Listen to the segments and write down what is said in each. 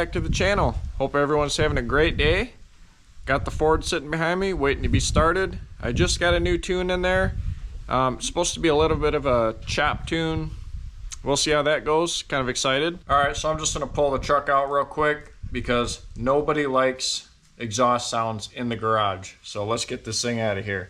back to the channel. Hope everyone's having a great day. Got the Ford sitting behind me waiting to be started. I just got a new tune in there. It's supposed to be a little bit of a chop tune. We'll see how that goes. Kind of excited. Alright, so I'm just going to pull the truck out real quick because nobody likes exhaust sounds in the garage. So let's get this thing out of here.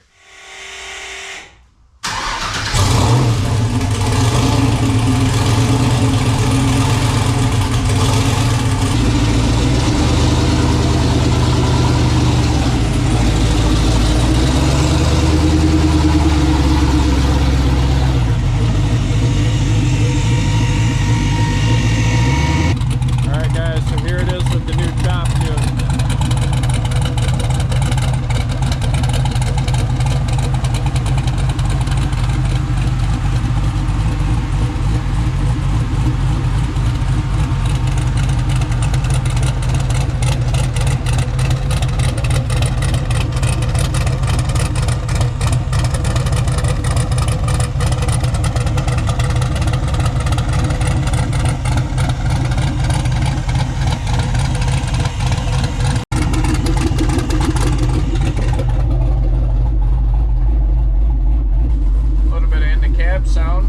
Sound.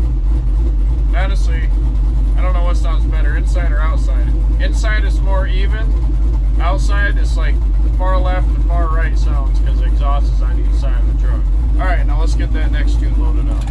Honestly, I don't know what sounds better, inside or outside. Inside is more even. Outside is like the far left and far right sounds because the exhaust is on each side of the truck. Alright, now let's get that next tune loaded up.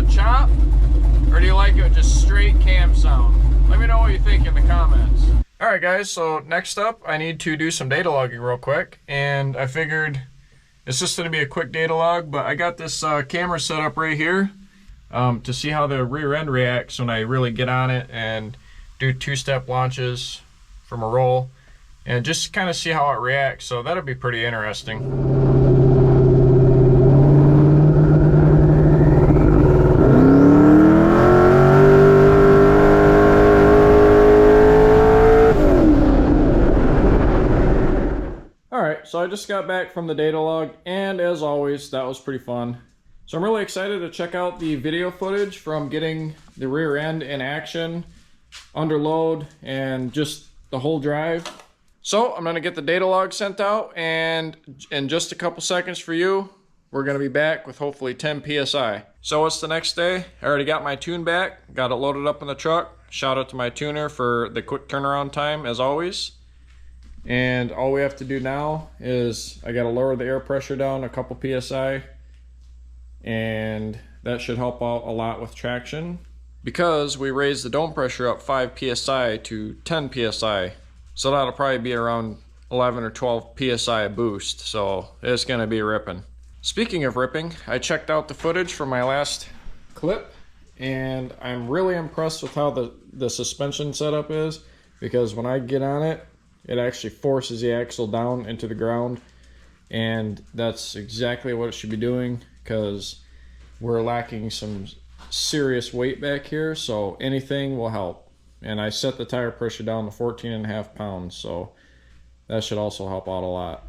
Chop, or do you like it with just straight cam sound? Let me know what you think in the comments. Alright guys, so next up I need to do some data logging real quick, and I figured it's just going to be a quick data log, but I got this camera set up right here to see how the rear end reacts when I really get on it and do two-step launches from a roll, and just kind of see how it reacts, so that'll be pretty interesting. So I just got back from the data log, and as always, that was pretty fun. So I'm really excited to check out the video footage from getting the rear end in action, under load, and just the whole drive. So I'm going to get the data log sent out, and in just a couple seconds for you, we're going to be back with hopefully 10 PSI. So it's the next day. I already got my tune back, got it loaded up in the truck. Shout out to my tuner for the quick turnaround time as always. And all we have to do now is I got to lower the air pressure down a couple PSI, and that should help out a lot with traction because we raised the dome pressure up 5 PSI to 10 PSI. So that'll probably be around 11 or 12 PSI boost. So it's going to be ripping. Speaking of ripping, I checked out the footage from my last clip, and I'm really impressed with how the suspension setup is, because when I get on it, it actually forces the axle down into the ground, and that's exactly what it should be doing because we're lacking some serious weight back here, so anything will help. And I set the tire pressure down to 14.5 pounds, so that should also help out a lot.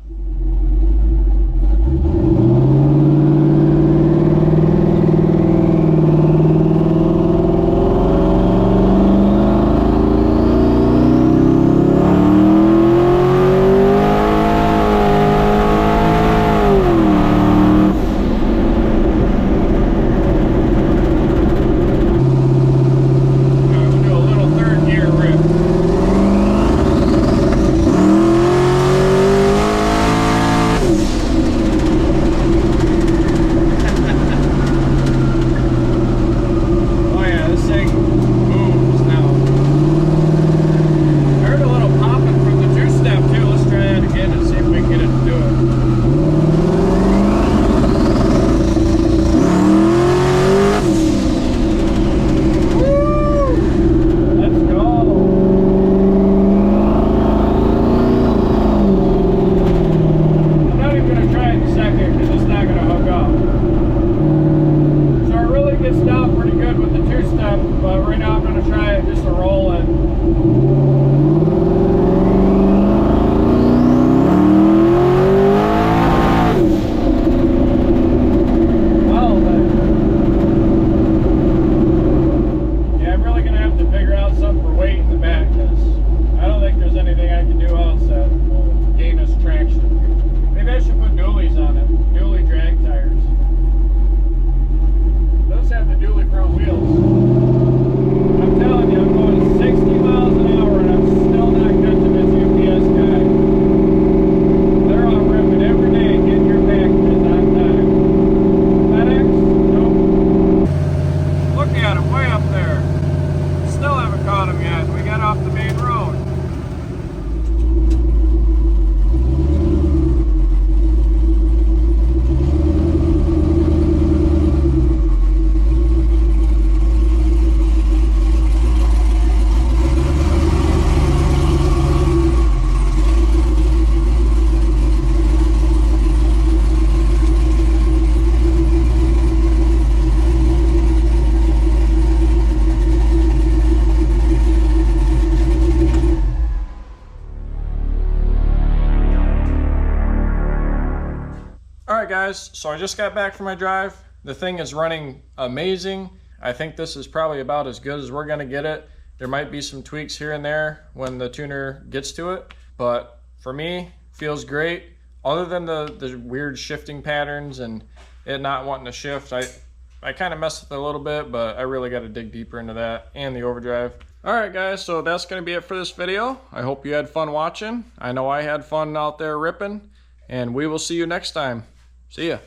guys, so I just got back from my drive. The thing is running amazing. I think this is probably about as good as we're gonna get it. There might be some tweaks here and there when the tuner gets to it, but for me, feels great. Other than the weird shifting patterns and it not wanting to shift, I kind of messed with it a little bit, but I really got to dig deeper into that and the overdrive. All right, guys, so that's going to be it for this video. I hope you had fun watching. I know I had fun out there ripping, and we will see you next time. See ya.